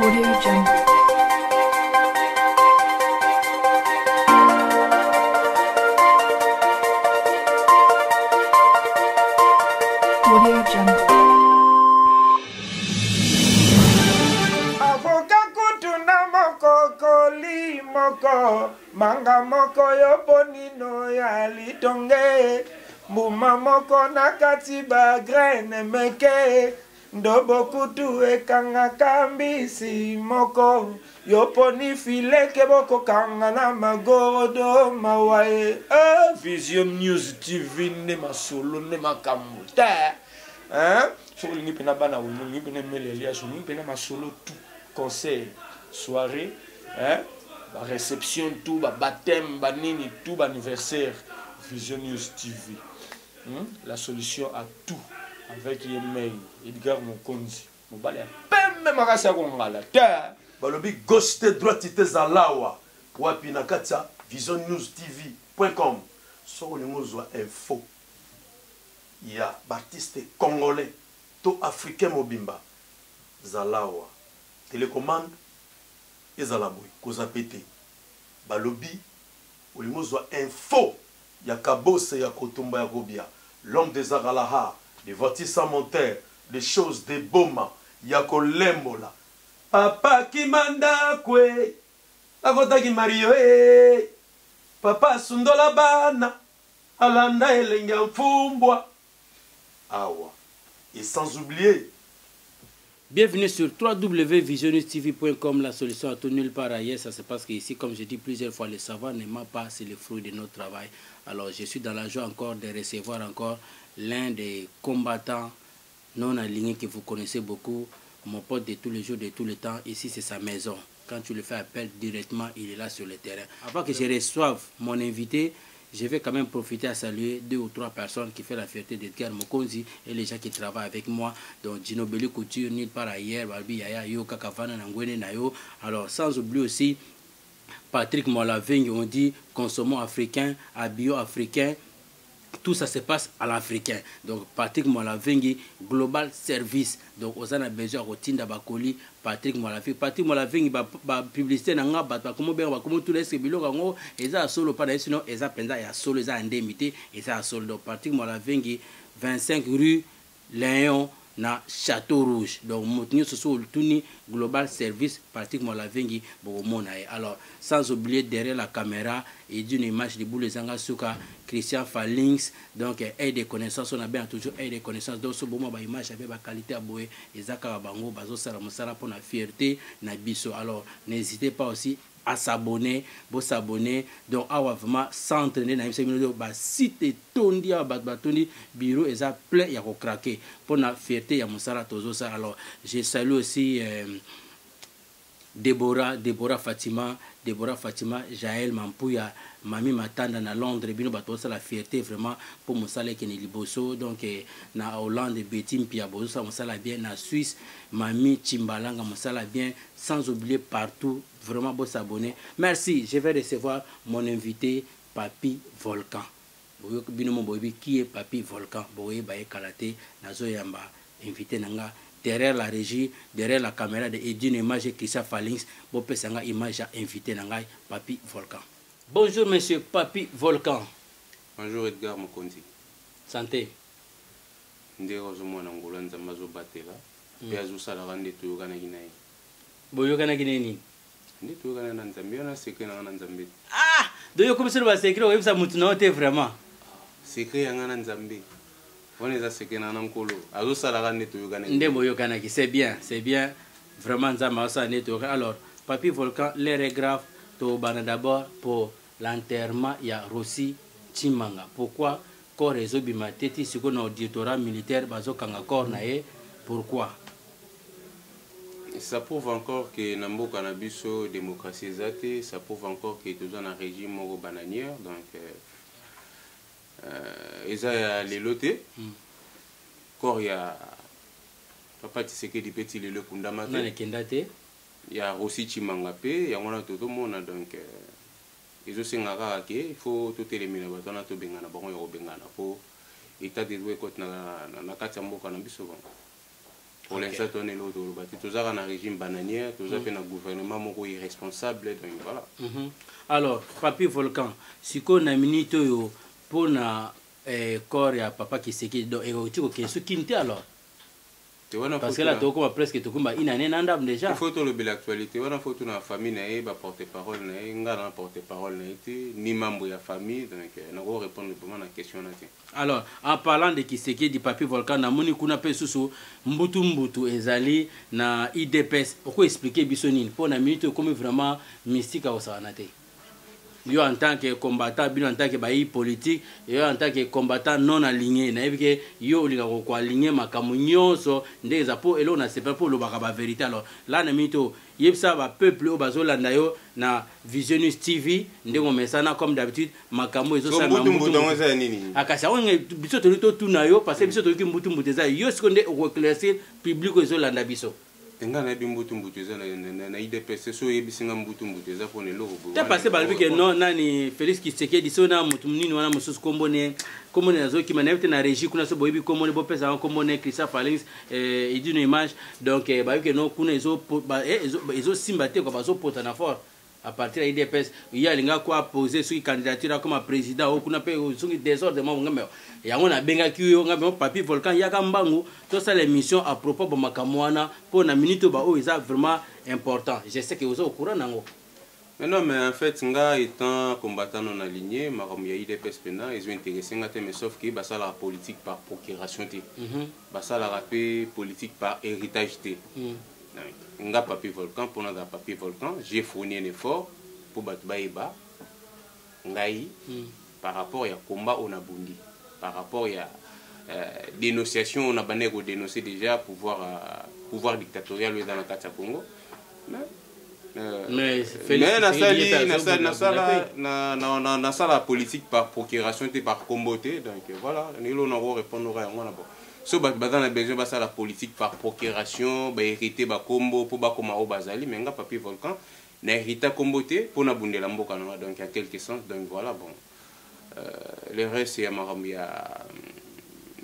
Audio Jungle. Audio Jungle. Avoka kutuna moko koli moko manga moko yoponino ya litonge mbuma moko nakati ba graine meke ndobo kutu ekanga kambisi moko yoponi fileke boko kanga na magorodo mawae Vision News TV ne masolo ne makamuta sur le pena bana ou le pena melelia sur le pena masolo tout concert soirée la réception tout ba baptême ba nini tout ba anniversaire Vision News TV la solution à tout avec Yemei Edgar Mokonzi mobali pembe makasi ya kongala ta balobi gauche te droite te zalawa wapi na katia visionnewstv.com so lingo zwa info ya artiste congolais to africain mobimba zalawa télécommande ezalaboy koza pété balobi olingo zwa info ya kabose ya kotumba ya kobia l'homme des aralaha des voitures sans moteur des choses des boma ya kolembola papa kimanda kwe avotaki mario papa sundola bana alanda elenge mfumbwa awa et sans oublier. Bienvenue sur www.visionnewstv.com, la solution à tout nulle part ailleurs. Ça se passe qu'ici, comme je dis plusieurs fois, le savoir ne ment pas, c'est le fruit de notre travail. Alors, je suis dans la joie encore de recevoir encore l'un des combattants non alignés que vous connaissez beaucoup, mon pote de tous les jours, de tout le temps. Ici, c'est sa maison. Quand tu le fais appel directement, il est là sur le terrain. Avant que je reçoive mon invité, je vais quand même profiter à saluer 2 ou 3 personnes qui font la fierté d'Edgar Mokonzi et les gens qui travaillent avec moi. Donc, Gino Belli Couture, Nil par ailleurs, Balbi Yaya, Yo, Kakavana, Nangwene, Nayo. Alors, sans oublier aussi Patrick Molaveng, on dit consommons africain, habillons africain. Tout ça se passe à l'africain. Donc, Patrick Moalavengi, Global Service. Donc, on a besoin de Tinda Bakoli, Patrick Moalavengi. Patrick Moalavengi, la publicité, comment tout les bilans, et ça solo, pas sinon, et ça pendant, et solo, et ça indemnité, et ça solo. Donc, Patrick Moalavengi, 25 rue Léon, na Château Rouge. Donc, nous sommes tous Global Service, Patrick Moalavengi, alors, sans oublier derrière la caméra, et d'une image de Boule Zanga Souka, Christian Falings, donc, et des connaissances, on a bien toujours des connaissances. Donc, ce moment, image avec la qualité à boé, et Zaka Bango, Bazo Saramosara pour la fierté, na biso. Alors, n'hésitez pas aussi à s'abonner, pour s'abonner. Donc, vraiment, s'entraîner dans le site et tondi, bureau, et ça plein, il y a craquer pour la fierté, il y a Moussara Tozo. Alors, je salue aussi Déborah Fatima, Jaël Mampouya, Mami Matanda na Londres, bino bato ça la fierté vraiment pour Moussala qui est liboso. Donc, na Hollande, Betty Mpia Bozo, ça Moussala bien, na Suisse, Mami Chimbalanga, Moussala bien, sans oublier partout. Vraiment, beau s'abonner. Merci. Je vais recevoir mon invité, Papi Volcan. Qui est Papi Volcan? Boye Baye Kalate, Nazo Yamba, invité Nanga. Derrière la régie, derrière la caméra de Edine Image et Christian Falings, Bopé Sanga Image a invité Nanga, Papi Volcan. Bonjour, monsieur Papi Volcan. Bonjour, Edgar Mokonzi. Santé. Ndero Zomo Nangola Nzamazo Batela. Piazo Salarande Tuyogana Guinée. Boyogana Guinée. Ndi Tuyogana Nanzambi, on a secret dans Nanzambi. Ah! Donc, vous commencez à secret, vous avez ça vraiment. Secret dans Nanzambi. On est à secret dans Nankolo. Azo Salarande Tuyogana. Ndeboyogana, c'est bien, vraiment Nzamasa Nettoyogana. Alors, Papi Volcan, les grave, d'abord pour l'enterrement, il y a Rossi Chimanga. Pourquoi? Corps réseau bimateti, si on a auditorat militaire, bazo kanga corps nae. Pourquoi? Ça prouve encore que Nambo Cannabiso démocratie zate, ça prouve encore que tout un régime moro bananière. Donc, ils ont les lotés. Corps il y a papa Tshisekedi du petit le Kundamate. Il y a Rossi Chimanga il y a tout le monde donc. Ils ont il faut tout éliminer, il faut tout bengana, pour état de droit na katambo Cannabiso. pour l'instant on est l'autre tous a un régime bananier tous a fait un gouvernement moko irresponsable donc voilà. Alors Papi Volcan si qu'on a minute yo pour na corps ya papa Kiseki donc érotique que ce quinte alors parce que là tu comme presque tout comme une année n'andam déjà il faut tout le l'actualité on a faut tout na famille na ba porte-parole na ngala porte-parole na été ni membre ya famille donc na go répondre pour la question na. Alors en parlant de Kiseki di Papi Volcan na moni kuna pe susu mbutu ezali na IDPS pourquoi expliquer bisonine pour na minute comme vraiment mystique au sanate yo en tant que combattant bien en tant que baï politique yo en tant que combattant non aligné na que yo linga ko aligné makamu nyonso ndeza po elo na c'est pas pour le ba vérité alors là na mito yebsa ba peuple o bazolanda yo na Vision News TV ndeko mesana comme d'habitude makamu ezo sa mbutu akasa on biso to tuna yo parce que biso to ki mbutu eza yo sekonde o éclaircir public ezo landa biso tenga na bimbutu eza na IDPS so yebisinga mbutu eza pour ne logo ta passé balbi que non nani Félix Tshisekedi sona mutu munini wana mususu kombone nazo ki manevte na régie kuna so boyebi kombone bo pesa kombone Christophe Alings idino image donc balbi que non kuna ezo simbate ko bazo pota na fort à partir de l'IDPS, il y a des gens qui ont posé sur candidature comme président ou qui ont fait des désordres. Il y a un benga qui a Papi Volcan, il y a Gambangu, tout ça les missions à propos de Makamouana pour la minute où ils sont vraiment important. Je sais que vous êtes au courant. Mais non, mais en fait, nga étant combattant non aligné, il y a IDPS pena, ils ont intéressé mais sauf que bah ça la politique par procuration t, bah ça la rappel politique par héritage t. Nga Papi Volcan pour notre Papi Volcan j'ai fourni un effort pour battre baïba ngai par rapport à combat on a bondi par rapport à dénonciation on a bané dénoncer déjà pouvoir dictatorial dans la carte Congo mais na la politique par procuration et par comboté donc voilà nous on répondre à on a bon so bazana besoin basa la politique par procuration ba hérité ba combo pour ba koma o bazali mais nga Papi Volcan na hérité comboté pour na bundela mboka na donc à quelque sens donc voilà bon le reste ya marambia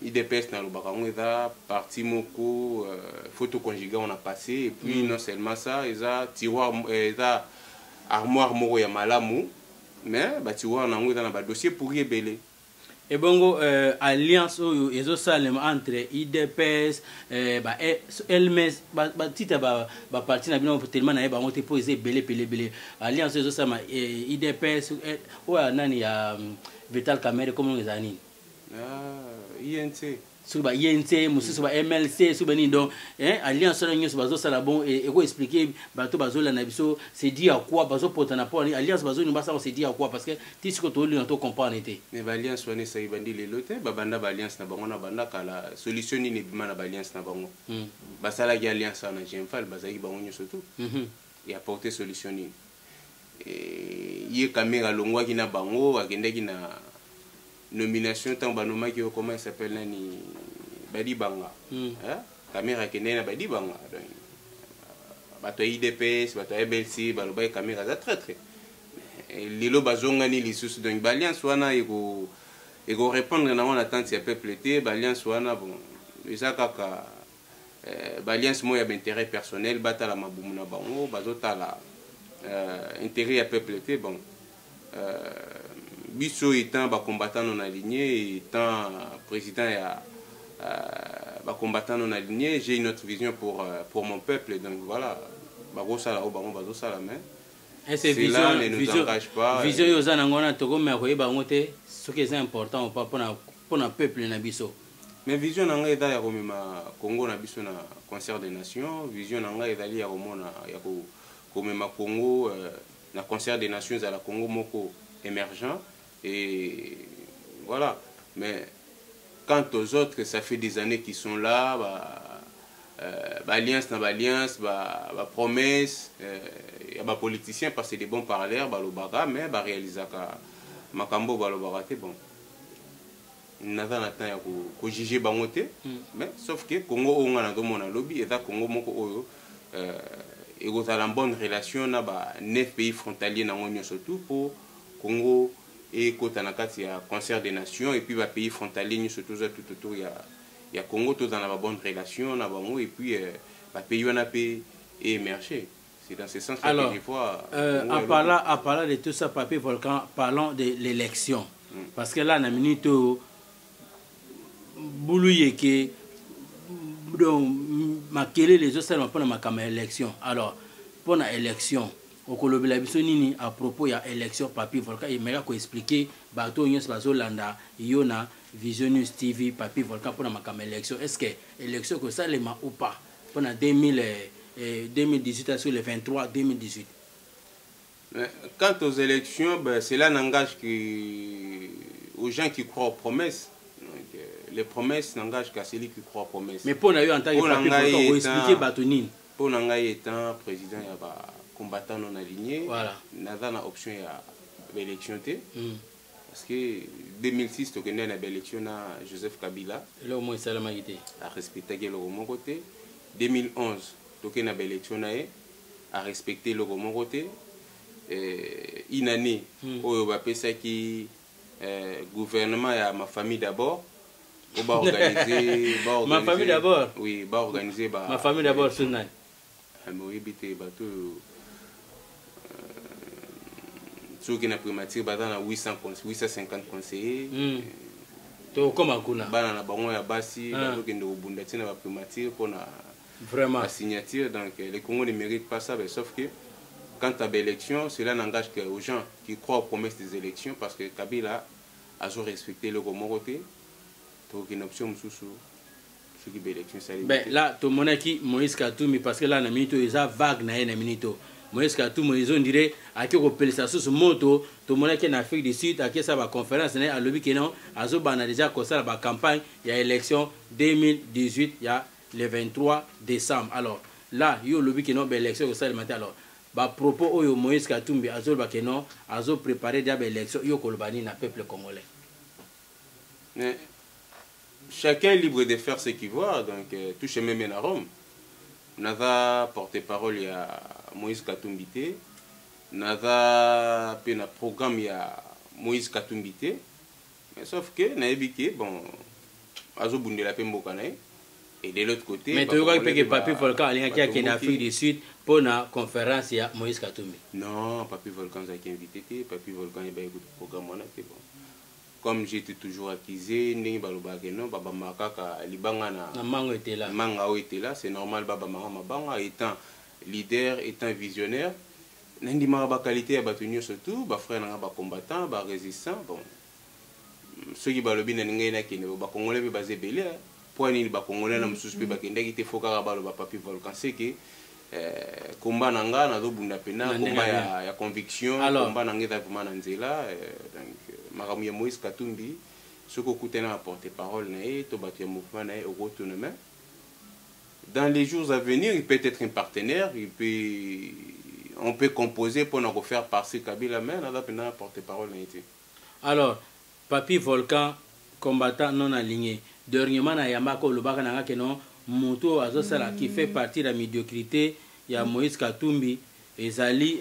IDPS na lobaka ngeza parti moko photo conjugée on a passé et puis non seulement ça eza tiroir eza armoire moko ya malamu mais ba tiroir na ngeza na ba dossier pour rebelle. Et bon, alliance ezo salem entre IDPS elmes tita ba parti na bino tellement na ba ngote po eze belé alliance ezo sama IDPS o nani ya Vital Kamerhe comme on les anine INC suba INC mususu ba MLC suba ni donc alliance na nyoso bazo sala bon et ko expliquer bato bazo la na biso c'est dit à quoi bazo potana pour alliance bazo ni basa c'est dit à quoi parce que ti siko to li to comprendre été mais ba alliance wana sa ibandi le lote ba banda ba alliance na bango na banda kala solution ni bima na ba alliance na bango ba sala gi alliance na jemfal bazaki bango nyoso tout et apporter solution ni ye caméra longwa ki na bango akende ki na nomination tant banoma qui comment il s'appelle nani Badi Banga caméra qui n'est na Badi Banga donc bato IDPS bato MLC baloba caméra za très lelo bazonga ni lisusu donc balliance wana ego répondre na wana attente ya peuple té balliance wana bon eza kaka balliance moya d'intérêt personnel batala mabumu na bango bazotala intérêt ya peuple té bon biso étant combattant non aligné étant président ya combattant non aligné j'ai une autre vision pour mon peuple donc voilà bagosala o bango bazosala mais c'est vision ne nous engage pas vision yoza nangona toko me ko yeba ngote ce qui est important ou pas pour na peuple na biso mais vision nanga eda ya komema Congo na biso na concert des nations vision nanga edali ya komona ya komema Congo na concert des nations à la Congo moko émergent. Et voilà, mais quant aux autres, ça fait des années qu'ils sont là, alliance, promesse, il y a des politiciens parce que des bons parleurs, mais réaliser makambo bon. Nada na temps ko juger bangote, mais sauf que Congo on a dans lobby et da Congo moko oyo et vous avez une bonne relation na ba 9 pays frontaliers na ngonyo surtout pour Congo et Kotanakati, il y a concert des nations et puis les pays frontaliers surtout tout autour il ya Congo tout dans la bonne relation na bango et puis ba pays wana pe émerger. C'est dans ce sens alors que des fois en parlant de tout ça, Papi Volcan, parlons de l'élection parce que là na minute bouluye que donc makele les autres ça pas na kama élection. Alors pour la élection au kolobela biso nini à propos ya élection Papi Volcan il m'a expliquer bato nyos bazo landa yona Vision News TV Papi Volcan pour la kama élection. Est-ce que élection que ça les ma ou pas pour la 2018 sur le 23 2018. Quant aux élections, ben, cela n'engage aux gens qui croient aux promesses. Donc, les promesses n'engagent qu'à celui qui croit aux promesses. Mais pour nous, en tant que Papi Volcan, expliquer Batonine. Pour nous, étant président, il y a combattant non aligné. Voilà. Il y a une option de l'élection. Parce que 2006, tu connais l'élection à Joseph Kabila. Là, au moins, ça l'a été. À respecter le mon côté. 2011, tu connais l'élection à respecter le mon côté. Une année, où on appelle ça qui gouvernement et ma famille d'abord. On va organiser. Ma famille d'abord. Oui, on va organiser. Ma famille d'abord, c'est ça. Ceux qui n'ont pas primature, dans 850 conseillers. Comme à Kuna. Banana bango ya basi, bato qui n'ont pas de primature pour la signature. Donc les Congolais ne méritent pas ça, mais sauf que quant à l'élection, cela n'engage qu'aux gens qui croient aux promesses des élections, parce que Kabila a respecté le Gomoroté, donc une option sous ce qui est l'élection. Ben là, tout le monde qui Moïse Katumbi, parce que là, na minute ils a vague na minute. Moïse Katumbi, ils ont dirait à qui on peut ça sous moto, tout le monde qui est en Afrique du Sud, à qui ça va conférence, à l'objet qui non, à zo bana déjà comme ça la campagne, il y a élection 2018, il y a le 23 décembre. Alors là, il y a l'objet qui non, ben élection comme ça le matin alors. Ba propos oyo Moïse Katumbi azo bakeno azo préparer des élections yo kolbani na peuple congolais. Mais chacun est libre de faire ce qu'il veut, donc tout chemin mène à Rome. Nada porte-parole ya Moïse Katumbi te, nada pena programme ya Moïse Katumbi te, mais sauf que nayebi ke bon azo bundela pe mboka na et de l'autre côté mais tu vois que Papi Volcan qui est en Afrique du Sud pour la conférence ya Moïse Katumbi. Non, Papi Volcan a été invité, Papi Volcan il a écouté le programme on a bon. Comme j'étais toujours accusé, ndenge balobaka non baba makaka libanga na mango était là. Manga était là, c'est normal baba mabanga étant leader, étant visionnaire. Nandi ba qualité ya batunyo surtout, ba frère na ba combattant, ba résistant, bon. Ceux qui balobi na ngai na kene ba congolais be basé belé. Pour ni ba congolais na mususu pe ba kende ki te foka ba ba Papi Volcan c'est que combat nanga na do bunda pena combat ya conviction, combat nanga vraiment na nzela donc Maramouya Moïse Katumbi, ce qu'on coûte à porte-parole, au dans les jours à venir, il peut être un partenaire, on peut composer pour nous refaire passer Kabila, mais on a porte-parole. Alors, Papi Volcan, combattant non aligné, dernièrement, il y a Mako Lubaka non, Moto Azosala qui fait partie de la médiocrité, il y a Moïse Katumbi, et Zali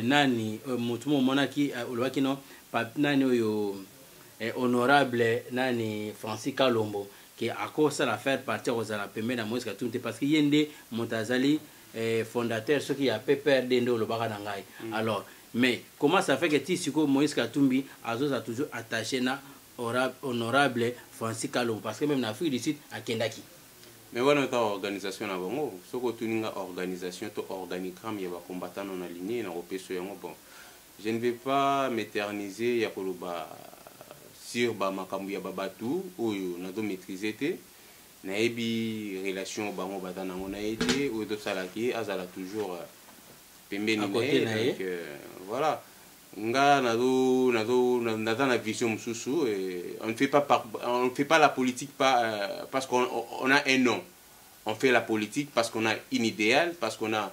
Nani, Moutmo Monaki, Olubaki non. Nani oyo honorable nani Francis Kalombo qui a cause à faire partir aux la première Moïse Katumbi parce qu'il y a des Montazali fondateur ceux qui a peur d'endo le baranangai. Alors mais comment ça fait que Tissiko Moïse Katumbi a toujours attaché na honorable Francis Kalombo parce que même en Afrique du Sud à Kendaki. Mais voilà notre organisation à Bongo, ce que tu n'as organisation to organigramme il y a combattant non aligné na repéso bon. Je ne vais pas m'éterniser sur makambu ya babatu oyo na do maîtriser te na ebi relation bango batana ngona été ou d'autres salaki azala toujours pembeni na voilà nga na na vision mususu on ne fait pas la politique parce qu'on a un nom, on fait la politique parce qu'on a une idéal, parce qu'on a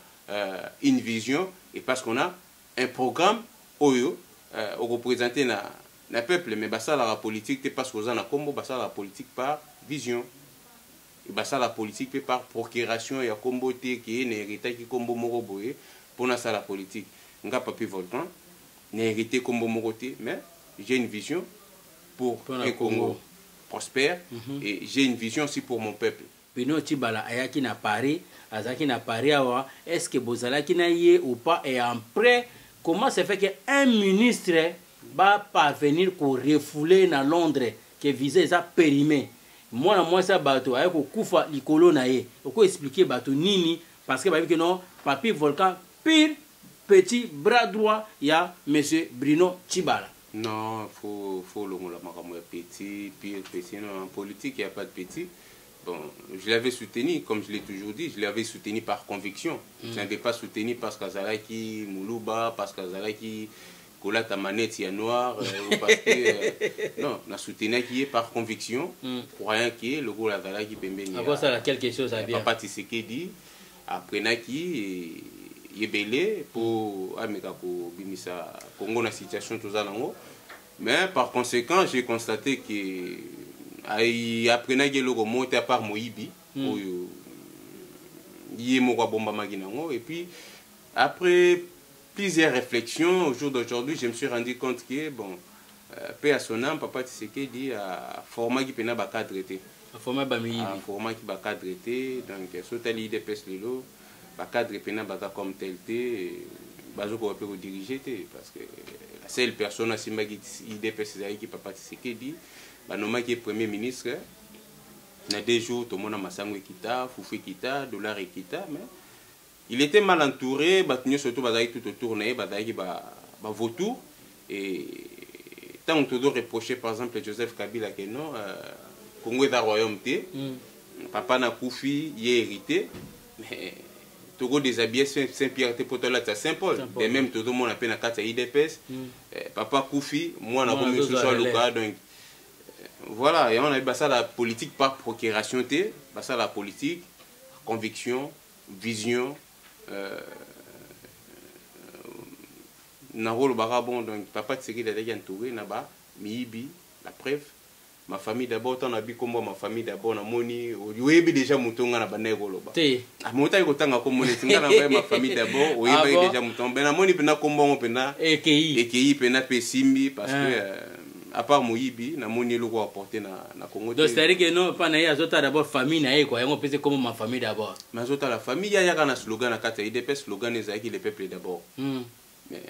une vision et parce qu'on a un programme oyo représenter na peuple mais basa la politique parce qu'on a combo basa la politique par vision et basa la politique par procuration ya combo te qui est hérité qui combo moko boye pour na la politique nga Papi Volcan n'est hérité combo moko te mais j'ai une vision pour un Congo prospère et j'ai une vision aussi pour mon peuple. Bino Tshibala ayaki na Paris, azaki na Paris awa, est-ce que bozalaki na ye ou pas, et après comment ça fait qu'un ministre va parvenir pour refouler na Londres que visé ça périmé. Moi ça bateau ayako kufa likolo na ye. Oko expliquer bateau nini parce que ba que non Papi Volcan pire petit bras droit il y a monsieur Bruno Tshibala. Non, faut le mot la petit, pire petit, non, en politique il n'y a pas de petit. Bon, je l'avais soutenu, comme je l'ai toujours dit, je l'avais soutenu par conviction. Je n'avais pas soutenu parce qu'Azalaki Moulouba, parce qu'Azalaki Kola Tamanette y a noir, ou parce que. Non, on a soutenu qui est par conviction, croyant qui est le gros Azalaki Pembeni. Après ça, quelque chose à dire. Papa Tshisekedi, après Naki, Yebele, pour Amekako Bimisa, Congo, la situation, tout ça, mais par conséquent, j'ai constaté que. Après na geloko monte à part Moïbi et puis après plusieurs réflexions au jour d'aujourd'hui je me suis rendu compte que bon paix à son âme Papa Tshisekedi a format qui pena ba cadre été format ba Moïbi format qui ba cadre été donc sotali de pes lelo ba cadre pena ba comme tel té bazo ko peut diriger parce que la seule personne à simba qui IDPS qui Papa Tshisekedi Banoma qui est premier ministre, il y a des jours, tout le monde a Massango Kita, Foufou Kita, Dollar Kita, mais il était mal entouré, Batnio surtout Badaï tout autour, Badaï Vautour, et tant on te doit reprocher par exemple Joseph Kabila que non, Congo est un royauté, Papa n'a Koufi, il est hérité, mais Togo déshabillé Saint-Pierre pour toi là, c'est Saint-Paul, et même tout le monde a peine à 4 IDPS, Papa Koufi, moi on a commis ce soir le cas, donc. Voilà, et on a eu ça la politique par procuration, ça la politique, conviction, vision, Naro le barabon, donc Papa Tshisekedi a déjà entouré, Naba, Miibi, la preuve, ma famille d'abord, on a vu comment ma famille d'abord, on a moni, oui, déjà mouton, on a banné Roloba. Ah, mon taille autant à comme ma famille d'abord, oui, déjà mouton, ben a moni pena combo, pena, et pena pesimbi, parce que. À part Moïbi, na moni le roi apporté na Congo. Donc c'est-à-dire que non, pas na azota d'abord famille na quoi, on peut comme ma famille d'abord. Mais azota la famille, il y a un slogan na kata IDP, slogan ezaki le peuple d'abord. Mais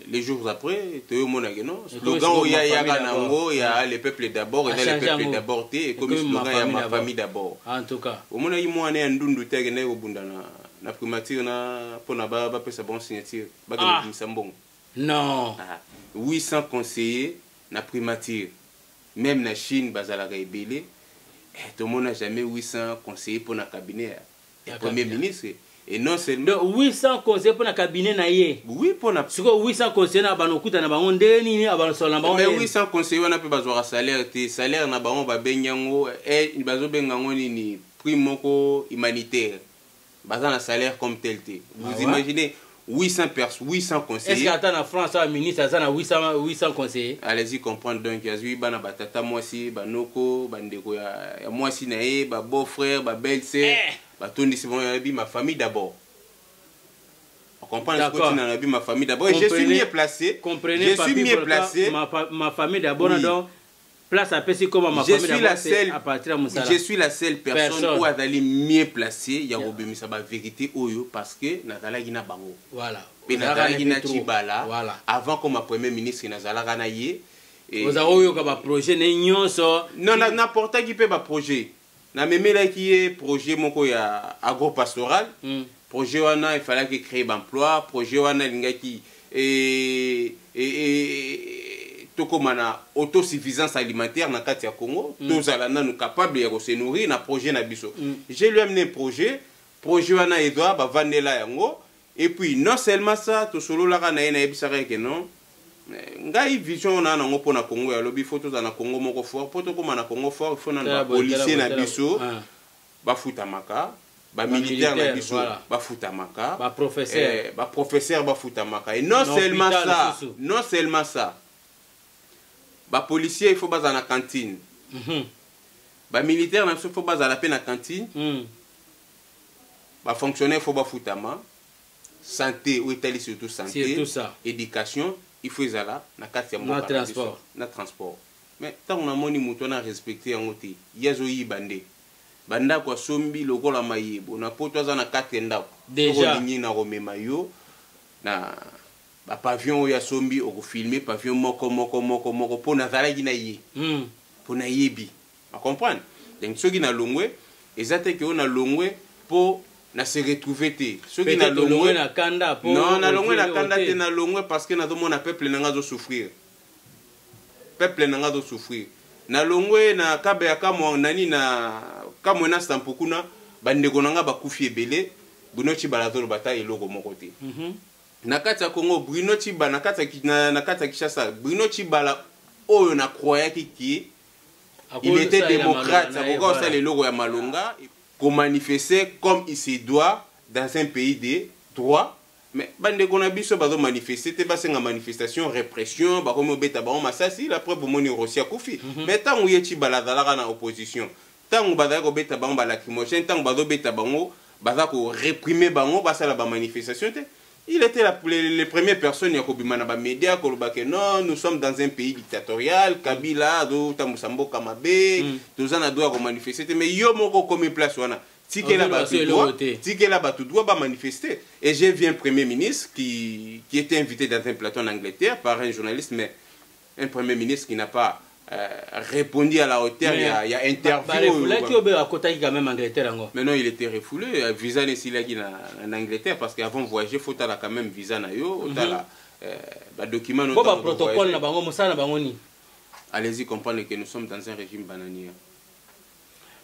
les jours après, tu es mon non, slogan où il y a nango, il y a le peuple d'abord et le peuple d'abord et comme slogan il y a ma famille d'abord. En tout cas. Au moins il moi né ndundu tege na obunda na primature na pona ba pesa bon signature, ba ke misambon. Non. 800 conseillers na primature. Même na Chine, Bazalaga et Belé, tout le monde n'a jamais 800 conseillers pour le cabinet. Le Premier ministre. Et non seulement. 800 conseillers pour le cabinet. Oui, pour la. Si 800 conseillers, mais 800 conseillers, on a pu avoir salaire. Salaire, on a benyango et benyango ni prime humanitaire. Bazan un salaire comme tel. Vous imaginez 800 personnes, 800 conseillers. Est-ce qu'en France, un ministre a 800 conseillers? Allez-y comprendre donc, il y a eu batata moi aussi, banoko, bandeko ya moi aussi naé, ba beau-frère, ba belle-sœur, ba tondi c'est bon, ma famille d'abord. On comprend ce que tu n'as pas ma famille d'abord. Je suis mieux placé. Comprenez, je suis mieux placé. Ma famille d'abord, donc. Place à Pessi comme ma famille à partir de je suis la seule personne où Adali mieux placée. Il y a Robin Saba vérité Oyo parce que Nazala Gina Bango. Voilà. Et Nazala Gina Tshibala. Avant comme ma premier ministre Nazala Ganaye. Vous avez eu un projet non, n'importe qui peut un projet. Na même là qui est projet moko ya agro-pastoral. Projet wana il fallait créer un emploi. Projet wana lingaki Tokomana autosuffisance alimentaire na kati ya Congo, tous alana nous capable de se nourrir na projet na biso. J'ai lui amené un projet wana Edouard ba vandela yango et puis non seulement ça to solo la kana na ebisaka ke non. Ngai vision na nango pona Congo ya lobi photo na Congo moko fort poto koma na Congo fort il faut na policier na biso ba futamaka ba militaire na biso ba futamaka ba professeur ba futamaka et non seulement ça ba policier il faut baza na cantine. Ba militaire na il faut baza la peine na cantine. Ba fonctionnaire il faut ba futama. Santé ou état surtout santé. Tout ça. Éducation il faut zala na kati ya na transport. Na transport. mais tant on a moni mutu na respecter yango te yazo yi bande banda kwa sombi lokola mayebo na poto aza na 4 ndako déjà lingi na romema yo na ba pavillon ya sombi o filmer pavillon moko po na zalaki na ye po na yebi a comprendre donc ceux qui na longwe ezate que on a longwe po na se retrouver te ceux qui na longwe na kanda po non na longwe na kanda te na longwe parce que na do mona peuple na ngazo souffrir peuple na ngazo souffrir na longwe na kabe ya kamo nani na kamo na stampukuna bandeko nanga bakufi ebele Bruno Chibala zo bata eloko moko te na kati ya Congo Bruno Chibala na kati ya Kinshasa Bruno Chibala oyo na croyaki ki il était démocrate ça pourquoi ça les logos ya malonga pour manifester comme il se doit dans un pays de droit mais bandeko na biso bazo manifester te basenga manifestation répression ba komo beta ba masasi la preuve moni Russia kufi mais tant uye Chibala zalaka na opposition tant bazaka ko beta ba lacrymogène tant bazo beta bango baza ko réprimer bango basala ba manifestation te il était les premières personnes ya kobimana ba média ko lobake non nous sommes dans un pays dictatorial Kabila do tamusambo kamabe tozana doa ko manifester mais yo moko comme place wana tikela ba tout doit ba manifester et j'ai vu un premier ministre qui était invité dans un plateau en Angleterre par un journaliste mais un premier ministre qui n'a pas répondu à la hauteur, il y a interview. Mais non, il était refoulé. Visa en Angleterre parce qu'avant de voyager, il faut avoir quand même visa. Document. Allez-y comprendre que nous sommes dans un régime bananier.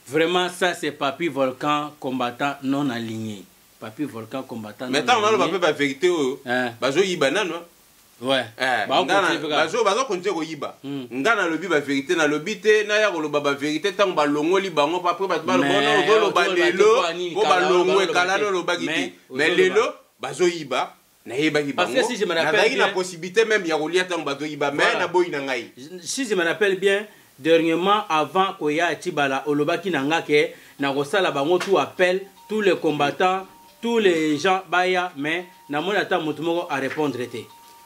Vraiment, ça c'est Papy Volcan combattant non aligné. Papy Volcan combattant non aligné. Maintenant, on a la vérité. Bazo Ibanano. Ouais. Bazo continue ko yiba. Ngana lobi ba vérité na lobi te na ya ko loba ba vérité tant ba longoli bango pa après ba bono lo ba lelo ko ba longwe kala lo ba giti. Mais lelo bazo yiba na yeba ki bango. Parce que si je me rappelle bien, la possibilité même ya ko lia tant bazo yiba mais na boy na ngai. Si je me rappelle bien, dernièrement avant ko ya Chibala olobaki na ngake na ko sala bango tout appel tous les combattants, tous les gens baya mais na mona ta mutu moko a répondre te.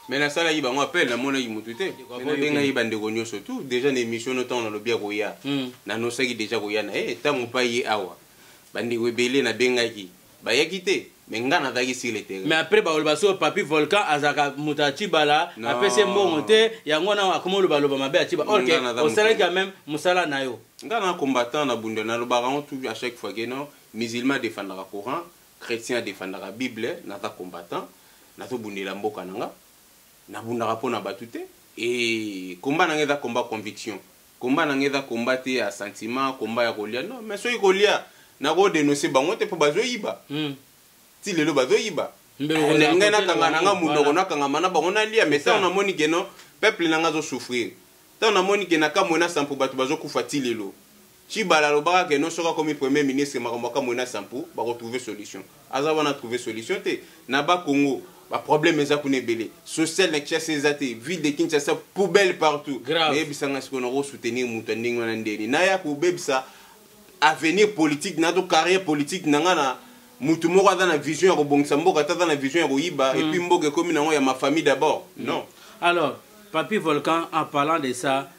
Mais la salle yi bango appelle la mona yi mutute mais benga yi bande gonyo surtout déjà les missions no temps na lobia ko ya na no saki déjà ko ya na tangu pa yi awa bande webele na benga ki ba yakite mais ngana dagi sur le terrain mais après ba olbaso Papy Volcan azaka mutachi bala apese monte yango na akomo loba loba mabe atiba OK au salaire quand même musala nayo ngana combattant na bunda na loba rango tout à chaque fois que non musulman défendra Coran chrétien défendra Bible na ta combattant na to bundela mboka nanga na bunda pona batute et combat na ngeza combat conviction combat na ngeza combat te à sentiment combat ya kolia non mais soki kolia na ko dénoncer bango te po bazo yiba ti lelo bazo yiba ngena kanga nanga munoko na kanga mana bango na lia mais ça on a moni que non peuple na ngazo souffrir ça on a moni que na kamona sampu batu bazo kufa ti lelo Chibala lobaka que non soka comme premier ministre makambo kamona sampu ba retrouver solution aza na trouver solution te na ba Congo ba problème eza kunebele social na Kinshasa ezate ville de Kinshasa poubelle partout mais bisanga siko no soutenir mutu ndingi wana ndeni na ya ko bebisa avenir politique na to carrière politique nanga na mutu moko aza na vision ya ko bongisa mboka tata na vision ya ko yiba et puis mboka comme nango ya ma famille d'abord non. Alors Papy Volcan en parlant de ça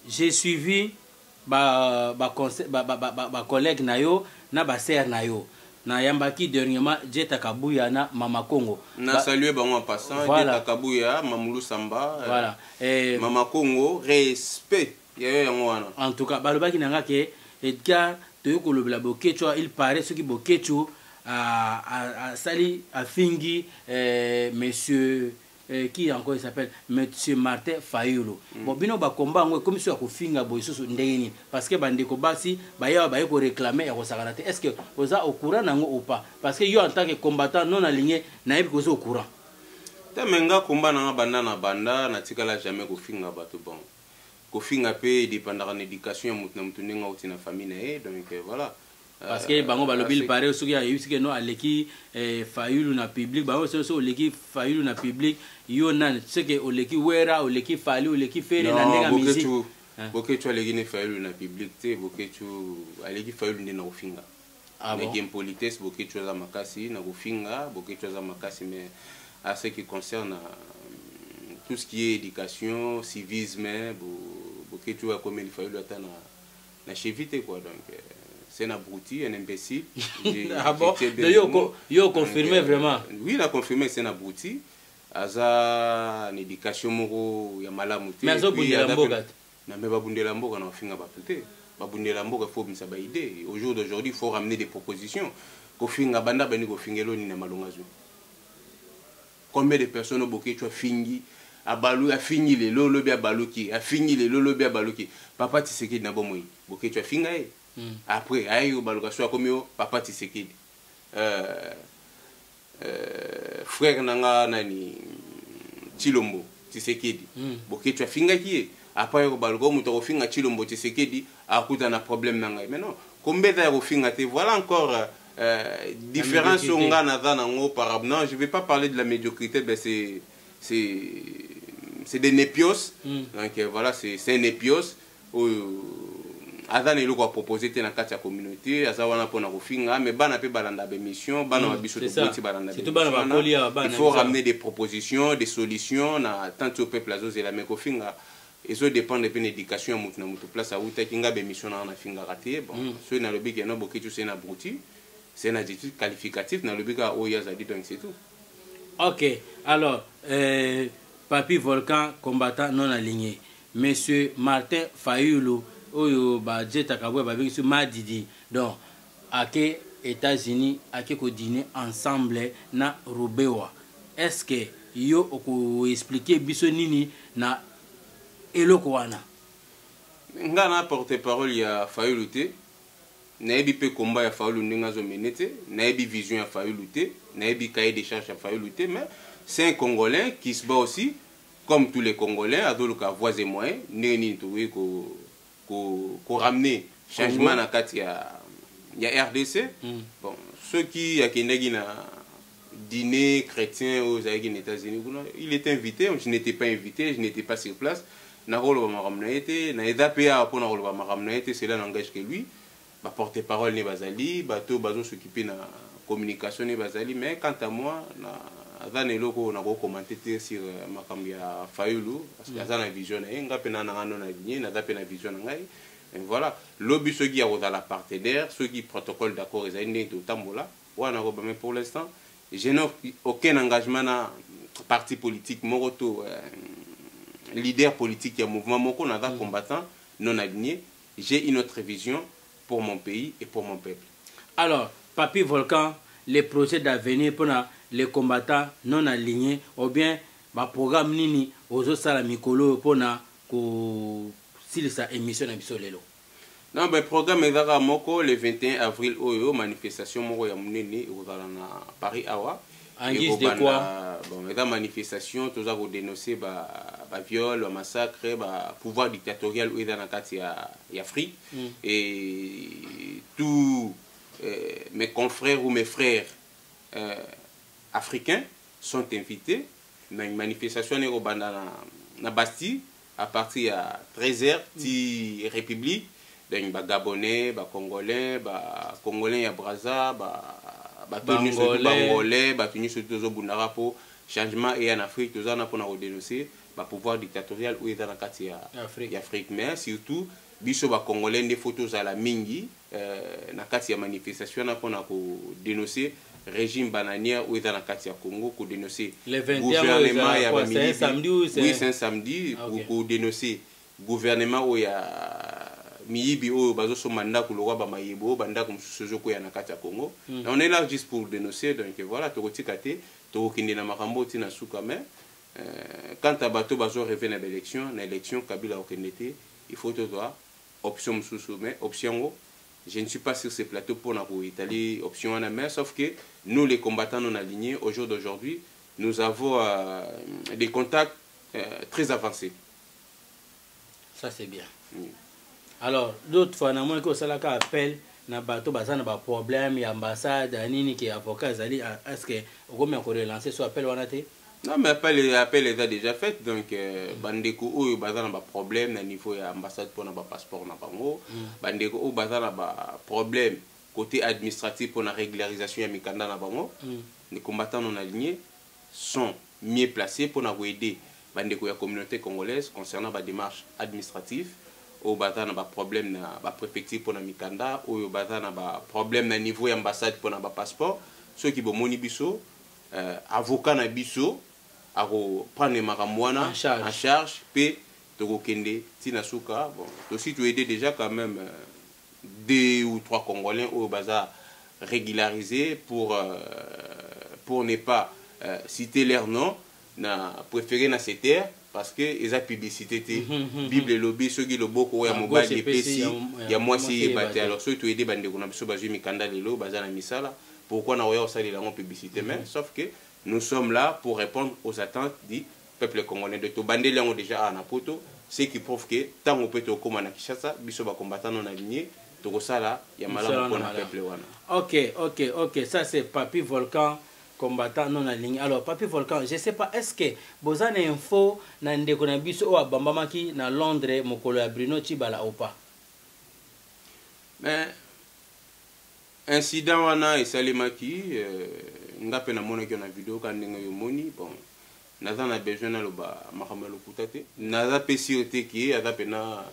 j'ai suivi ba collègue nayo na ba sœur nayo na yambaki dernièrement Jeta Kabuya na Mama Congo na saluer bango en passant Jeta Kabuya Mamulu Samba voilà Mama Congo respect ya yango wana en tout cas balobaki nanga ke Edgar toyoko lobela bokecho il paraît ce qui bokecho a sali a fingi monsieur qui encore il s'appelle monsieur Martin Fayulu bon bino ba combat ngo comme sur ko finga boy susu ndeni parce que bandeko basi baya ko réclamer ya ko sakana te est-ce que oza au courant nango ou pas parce que yo en tant que combattant non aligné na yebi ko au courant ta menga combat na banda na tikala jamais ko finga bato bon ko finga pe dépendra na éducation ya mutu ndenga uti na famille na donc voilà parce que bango balobi il paraît aussi que no aleki Fayulu na public bango so oleki Fayulu na public yo nan ce que oleki wera oleki Fali oleki fere na ndenga musique bokecho aleki ne Fayulu na public te bokecho aleki Fayulu ndena ofinga avec impolitesse bokecho za makasi na ofinga bokecho za makasi mais à ce qui concerne tout ce qui est éducation civisme que tu vois comme il fallait attendre na chevité quoi donc c'est un abruti, un imbécile. Ah bon? Yo confirmé vraiment. Oui, il a confirmé c'est un abruti. Aza une éducation moro ya malamu te. Mais azo bundela mboka. Na me ba bundela mboka na finga ba pété. Ba bundela mboka faut bisa ba idée. Au jour d'aujourd'hui, il faut ramener des propositions. Ko finga banda bani ko fingelo ni na malongazu. Combien de personnes au boké tu as fini a balou a fini les lolo bia baluki a fini les lolo bia baluki papa Tshisekedi na bomoi boké tu as finga après ayo baluka so comme yo papa Tshisekedi frère nanga nani Chilombo Tshisekedi boké tu as finga qui après yo baluka muto ko finga Chilombo Tshisekedi akuta na problème nanga mais non combien de finga te voilà encore différence par rapport. Non, je ne vais pas parler de la médiocrité, mais c'est des népios. Donc voilà, c'est un népios. Azan est là proposer dans la communauté, Azawana pour na mais bana pe balanda mission, bana biso de il faut ramener des propositions, des solutions na tant au peuple azo et la mekofinga. Et ça dépend de l'éducation à notre place à Outa Kinga mission na finga raté. Bon, ceux na le big no beaucoup tu sais na brouti. C'est un adjectif qualificatif dans le but où il y a dit donc c'est tout. Ok, alors, Papi Volcan, combattant non aligné. Monsieur Martin Fayoulou, Oyo Badje Takabwe, Babi sur Madidi. Donc, à quels États-Unis, à quel dîner ensemble na Rubewa. Est-ce que yo oko expliquer bisonini na Elokwana? Ngana porte-parole ya Fayoulou te. Naebi pe combat ya Fayoulou ndingazo menete, naebi vision ya Fayoulou te, naebi cahier des charges ya Fayoulou te, mais c'est un Congolais qui se bat aussi, comme tous les Congolais, à d'autres voix et moyens, n'est ko ramener changement na kati ya RDC. Bon, ceux qui a kendagi na dîner chrétien aux États-Unis, il était invité, je n'étais pas invité, je n'étais pas sur place. Na rolo ba maramnaete, na EDAPA pour na rolo ba maramnaete, cela n'engage que lui. Bah, porte-parole ne bazali, bateau bazo s'occuper na communication ne bazali, mais quant à moi, na loko na ko commenter sur makambia Fayoulou parce que ça na vision na nga pena na ngano na ligne na da pena vision na ngai. Et voilà, lobby ceux qui a dans la partenaire, ceux qui protocole d'accord ils ont tout tambola. Wana ko mais pour l'instant, je n'ai aucun engagement na parti politique moroto leader politique ya mouvement moko na da combattant non aligné. J'ai une autre vision pour mon pays et pour mon peuple. Alors, Papi Volcan, les projets d'avenir pour les combattants non alignés, ou bien le programme Nini, aux autres salamikolo pour sa émission à Bissolelo. Non, mais le programme est le 21 avril, manifestation Moko Yamouneni, à Paris Awa. En guise de quoi? Bon, la manifestation, tout ça, vous dénoncez viol, massacre, pouvoir dictatorial où il y a dans l'Afrique. Et tous mes confrères ou mes frères africains sont invités dans une manifestation à Bastille à partir de 13h, de République, dans Gabonais, Congolais, Congolais à Brazza, Bangolais, changement et en Afrique, tout ça pour dénoncer le pouvoir dictatorial où il est dans l'Afrique. Mais surtout, biso ba Congolais des photos à la mingi, na kati ya manifestation pour dénoncer régime bananier où est dans la kati ya Congo, pour dénoncer gouvernement ya ba mingi. Oui, c'est un samedi pour dénoncer gouvernement où il y a miyibi o bazo so manda ku lokwa ba mayebo banda ku msusuzo ko ya na kati ya Congo. On est là juste pour dénoncer donc voilà to kotikate to kindi na makambo tina suka mais quand à bateau bazo revenir na élection Kabila okendete il faut to toi option msusu mais option je ne suis pas sur ce plateau pour na ko Italie option na mais sauf que nous les combattants non alignés au jour d'aujourd'hui nous avons des contacts très avancés. Ça c'est bien. Alors, d'autres fois, on a appel na bateau baza na ba problème ya ambassade nini qui avocat est-ce que vous me relancer sur appel wanate? Non mais appel est déjà fait donc bandeko o baza na ba problème na niveau ya ambassade pour na ba passeport na bango bandeko o baza na ba problème côté administratif pour la régularisation ya mikanda na bango les combattants non alignés sont mieux placés pour aider bandeko ya communauté congolaise concernant la démarche administrative au bata na ba problème na ba préfecture pour na mikanda au bata na ba problème na niveau ambassade pour na ba passeport ceux qui bomoni biso avocat na biso ako prendre makamwana en charge pe to kende tina suka bon aussi tu aider déjà quand même 2 ou 3 Congolais au bazar régularisés pour ne pas citer leur nom na préféré na ces terres parce que ils a publicité Bible lobby ceux qui le beaucoup ya mobile epesi ya mwasi ebate alors ceux tu aider bande kuna biso bazui mikanda lelo bazana misala pourquoi na oya osali la publicité mais sauf que nous sommes là pour répondre aux attentes du peuple congolais de to bande lango déjà à Napoto ce qui prouve que tant on peut to koma na Kinshasa biso ba combattant non aligné to sala ya malamu pour na peuple wana. OK ça c'est Papi Volcan combattant non aligné. Alors Papi Volcan, je sais pas est-ce que bozana info na ndeko na biso o abambamaki na Londres mokolo ya Bruno Tshibala ou pas? Mais incident wana esalemaki ngape na mona ki na vidéo ka ndenge yo moni bon naza na besoin na loba makama lokuta te naza pe sûreté ki aza pena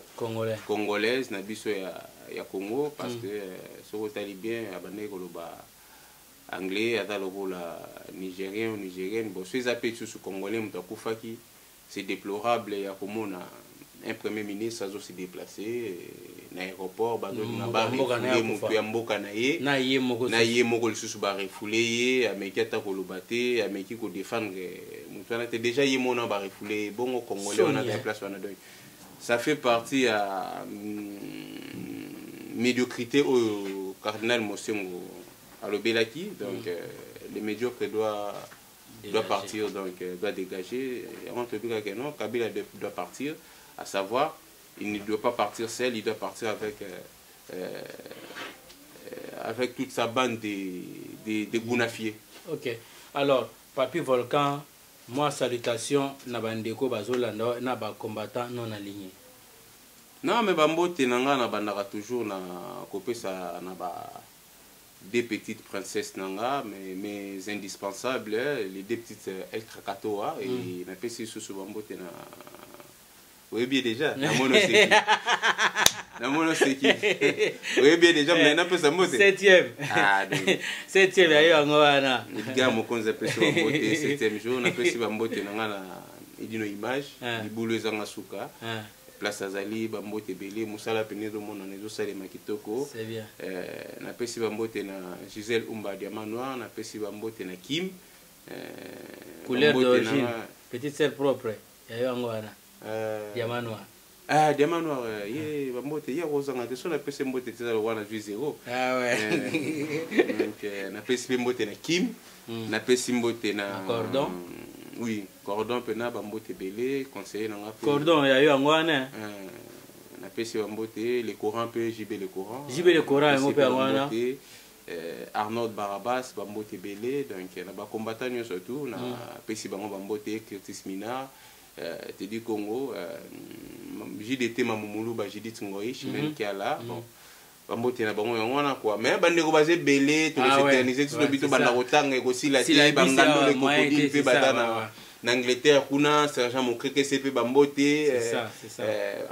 congolaise na biso ya Congo parce que soko tali bien abandé ko loba anglais aza lokola nigérien ou nigérienne bon ces appels sous congolais muta kufaki c'est déplorable ya komona un premier ministre azo se déplacer na aéroport bazo na ba mutu ya mboka na ye moko lisusu ba refoulé ye ameki ata koloba te ameki ko défendre mutu na te déjà ye mona ba refoulé bongo congolais on a des places wana donc ça fait partie à médiocrité au cardinal Mosengo à l'Obélaki, donc les médiocres doivent partir, donc doit dégager. On te dit que non, Kabila doit partir, à savoir, il ne doit pas partir seul, il doit partir avec toute sa bande de gounafiés. Ok, alors, Papi Volcan, moi, salutations, Nabandeko Bazolanda, Naba combattant non aligné. Non, mais Bambote Nanga Nabandara toujours na copé ça Naba. Des petites princesses nanga mais indispensables les 2 petites El Krakatoa et na pesi sous bambote na oui bien déjà na monoseki oui bien déjà mais na pesa mbote 7e ah 7e ayo ngwana gars mo konza pesa bambote 7e jour na pesi bambote nanga na idino image libulu ezanga suka place azali bambote belé musala penezo mona nezo sale makitoko c'est bien na pesi bambote na Gisèle Umba Diamant Noir na pesi bambote na Kim couleur d'origine petite sœur propre yayo ngwana Diamant Noir Diamant Noir ye bambote ya rozanga te so na pesi mbote teza lo wana ju 0 ah ouais donc na pesi mbote na Kim na pesi mbote na Cordon. Oui, Cordon pena bambote belé conseiller nanga Cordon ya yo ngwana na pesi bambote les courants pe JB les courants ngo pe ngwana Arnaud Barabas bambote belé donc na ba combattant surtout na pesi bango bambote Curtis Mina te dit Congo JDT Mamumulu ba Judith Ngoyi Chimel Kiala bon bambote na bango ngwana quoi mais bandeko bazé belé to s'éterniser tout le bito banda kotanga ekosila te bangando le cocodile pe batana en Angleterre kuna sergent Mokreke CP bambote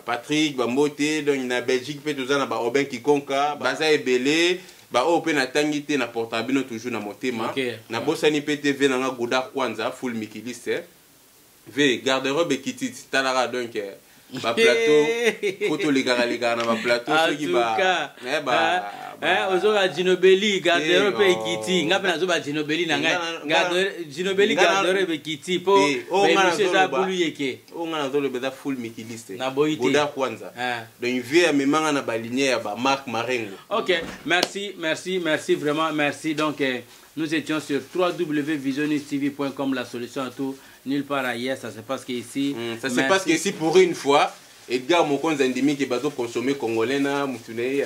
Patrick bambote donc na Belgique pe tozana ba Robin Kikonka baza ebelé ba o pe na tangité na portable toujours na motema na bosani PTV na nga goda kwanza full mikiliste ve garde-robe kititi talara donc ba plateau photo legara na ba plateau ceux qui ozoka Ginobeli garde-robe ekiti ngape nazo ba Ginobeli na ngai Ginobeli garde-robe ekiti po monsieur za bulu yeke nga nazo le beda full mikiliste na boité goda kwanza donc ve amemanga na ba lignée ya ba Marc Marengo. OK, merci vraiment merci. Donc nous étions sur www.visionnistv.com, la solution à tout, nulle part ailleurs. Ça se passe qu'ici. Ça se passe qu'ici pour une fois. Edgar Mokonza Ndimi qui va consommer congolais na mutunei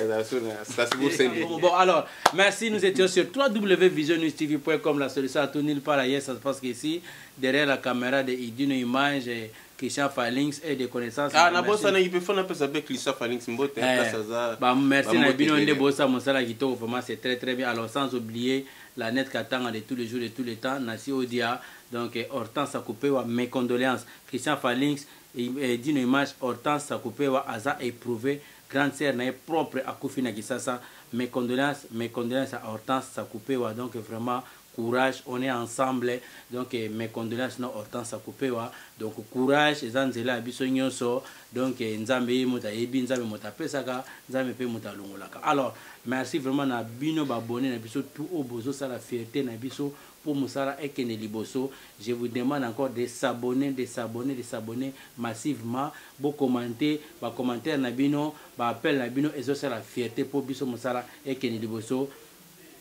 ça se vous. Bon alors, merci. Nous étions sur www.visionnistv.com, la solution à tout, nulle part ailleurs. Ça se passe qu'ici, derrière la caméra de Idino Image, Christian Falinx et des connaissances. Ah, na bossa na il peut faire un peu ça avec Christian Falinx mbote ça. Bah merci na bino ndé bossa mosala kitoko, vraiment c'est très bien. Alors sans oublier la net katanga de tous les jours de tous les temps, Nasi Odia, donc Hortense Akoupewa, mes condoléances. Christian Falinx d'une image Hortense Sakupewa aza éprouvé grande sœur na propre akufi na Kisasa. Mes condoléances à Hortense Sakupewa. Donc vraiment courage, on est ensemble. Donc mes condoléances na Hortense Sakupewa. Donc courage, ezanzela biso nyonso. Donc nzambe mota yebi nzambe mota pesaka, nzambe pe mota longolaka. Alors merci vraiment na bino babonné na biso tout au bozo ça la fierté na biso pour Moussara et Kene Liboso. Je vous demande encore de s'abonner massivement. Bon commenter, bah commentaire Nabino, bah appel Nabino et ça c'est la fierté pour Biso Moussara et Kene Liboso.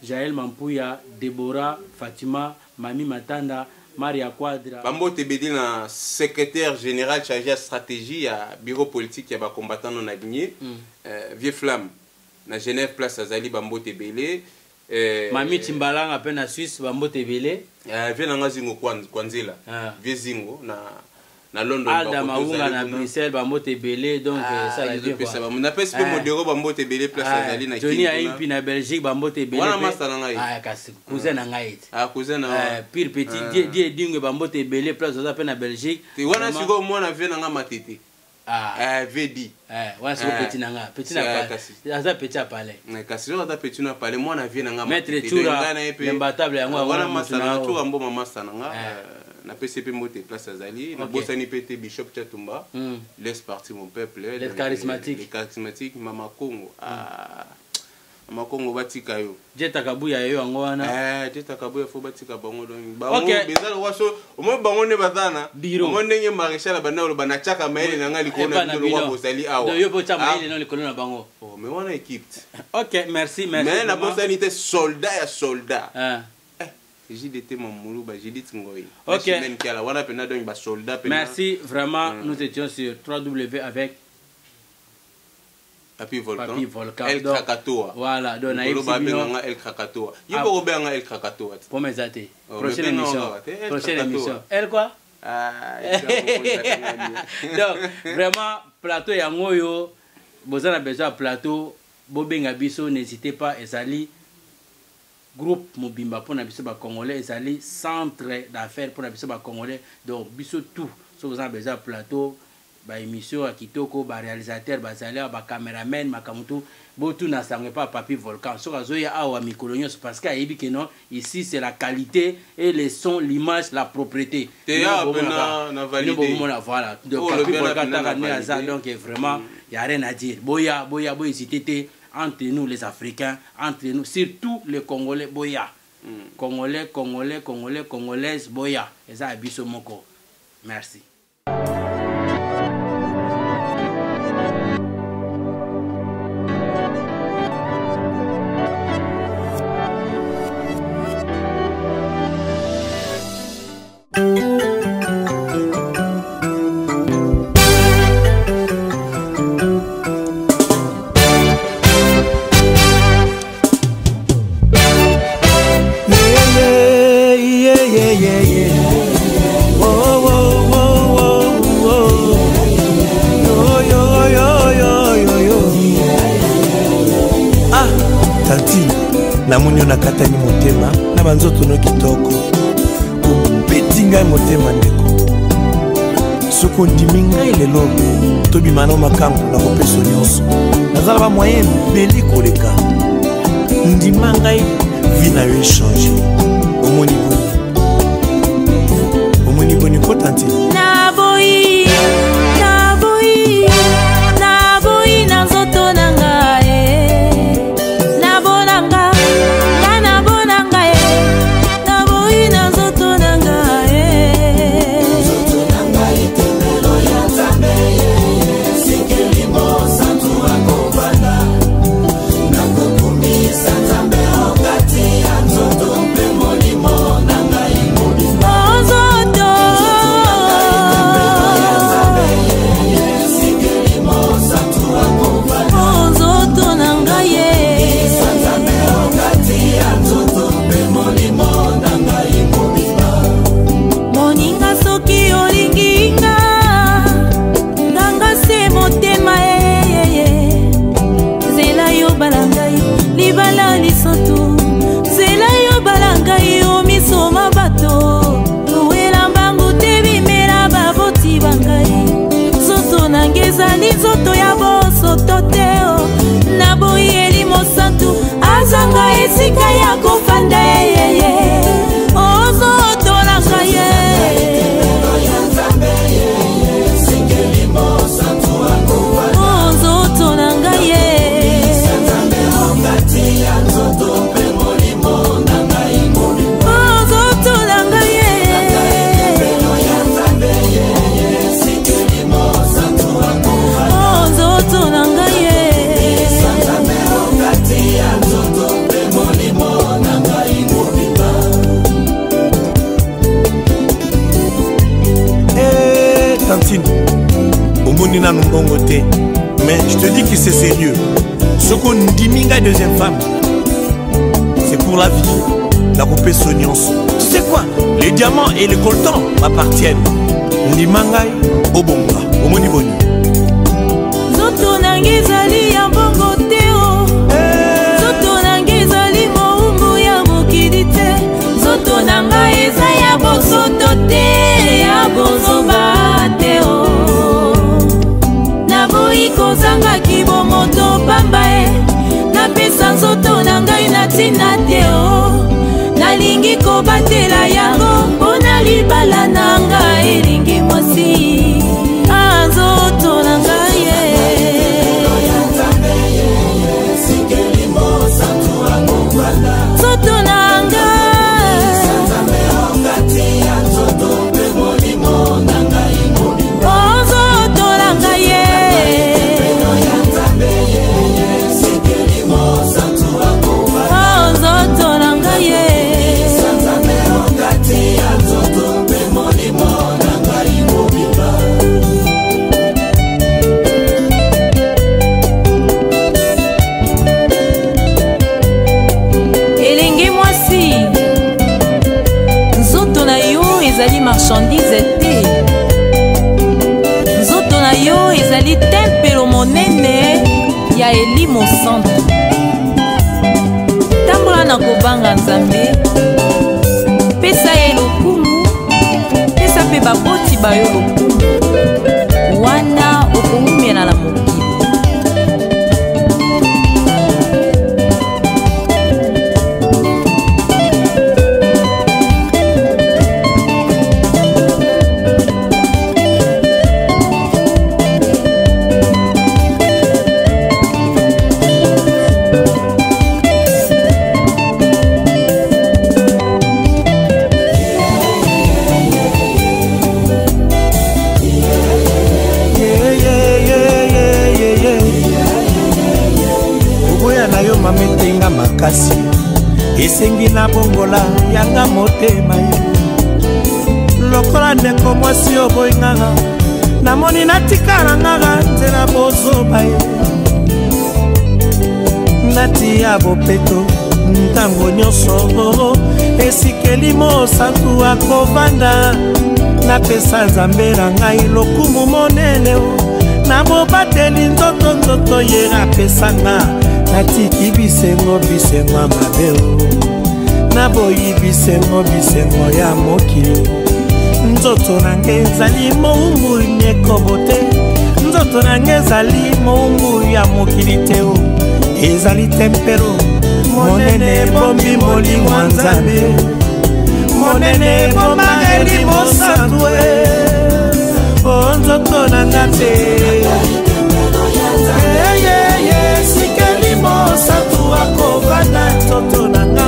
Jaël Mampouya, Déborah, Fatima, Mami Matanda, Maria Quadra. Bambo Tebedi na secrétaire général chargé de stratégie à bureau politique ya ba combattant non aligné. Vieux flamme na Genève place Azali Bambo Tebele. Mami Timbalanga pe na Suisse Bambo Tebele. Vient na zingo kwanzela. Vieux zingo na London. Alda Maunga na Bruxelles Bambo Tebele donc ça la vie. Na pesi pe modero Bambo Tebele place Azali na Johnny Aimpi na Belgique Bambo Tebele. Wana master na ngai. Kasi cousin na ngai. Cousin na pire petit die dingue Bambo Tebele place Azali pe na Belgique. Wana siko mwana vient na matete. Vedi. Ouais, c'est petit nanga. Petit nanga. Aza petit à palais. Kasi aza petit na palais moi na vie nanga. Maître Toura. L'imbattable yango. Wana masana Toura mbo mama sananga. Na PCP moté place Azali. Na bosani pété Bishop Chatumba. Laisse partir mon peuple. Les charismatiques. Les charismatiques Mama Congo. Mama Congo batika yo. Jeta kabuya yo yango wana. Jeta kabuya fo batika bango donc. Bango bezala waso omo bango ne batana. Omo ndenge maréchal bana lo bana chaka maele na ngali kona bino wa bosali awa. Do yo po cha maele no likolo na bango. Oh mais wana équipe. OK, merci. Mais la bosani était soldat ya soldat. JDT Mamulu ba JDT Ngoyi. OK. Wana pena donc ba soldat pena. Merci vraiment, nous étions sur 3W avec Papi Volcan. El Krakatoa. Voilà, donc na El Krakatoa. Yibo obenga El Krakatoa. Pour mes athées. Prochaine émission. Prochaine émission. Elle quoi? Donc vraiment plateau yango yo bozana besoin plateau bobenga biso n'hésitez pas ezali groupe Mobimba pour na biso ba congolais ezali centre d'affaires pour na biso ba congolais donc biso tout so bozana besoin plateau ba émission à kitoko ba réalisateur ba zali ba cameraman makamutu botu na sangwe pas Papi Volcan so kazoya awa mikolonyo parce que ayebi que non ici c'est la qualité et le son l'image la propreté na validé voilà donc Papi Volcan ta donc vraiment il y a rien à dire boya hésiter entre nous les Africains entre nous surtout les Congolais boya Congolaises boya et ça biso moko merci. Namunyo nakatani motema na banzoto no kitoko obeti ngai motema ndeko soko ndimi ngai lelo tobimana makambo na kopeso nyonso nazala ba moyen beli koleka ndima ngai vie na yo changer omoni boni kotanti na boyi na nzoto na ngai ezali nzoto ya bosoto te naboyi eli mosantu azanga esika ya kofanda yeye ozotolaka ye ozotolanga ye ozotolanga ye ozotolanga ye Tantine, au monde n'a non bon côté, mais je te dis que c'est sérieux. Ce qu'on dit minga deuxième femme, c'est pour la vie. La poupée sognance. Tu sais quoi? Les diamants et les coltans m'appartiennent. Limangai, Obonga, au monde boni. Zoto nangi zali ya bongo teo. Zoto nangi zali moumbu ya mokili te. Zoto nanga eza ya bosoto te, ya bozoba teo. Naboyi kozanga kibomoto pamba e. Napesa nzoto nangai na tina teo. Nalingi kobatela yango mpona libala nanga elingi mwasi azoto nanga ye zoto nanga ozoto nanga ye ozoto nanga ye elingi mwasi nzoto na yo ezali marchandise te nzoto na yo ezali tempelo monene ya eli mosantu tambola na kobanga nzambe pesa ye lokumu pesa mpe baboti bayo lokumu wana okoumela na mokili makasi esengi na bongola yanga motema lokola ndeko mwasi oboyinganga namoni natikala ngaka nzela bozoba ye nati ya bopeto ntango nyonso esikeli mosantu akovanda napesa nzambe na ngai lokumu monene nabobateli nzoto ye apesanga natiki bisengo mabeo naboyi bisengo ya mokili nzoto nange ezali moumbu nekobo te nzoto nange ezali moumbu ya mokili te ezali tempero monene bombi molingwa nzambe monene bomageli mosantu o nzoto nanga te sikeli mosantu akovanda nzoto nanga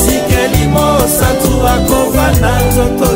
sikeli mosantu akovanda nzoto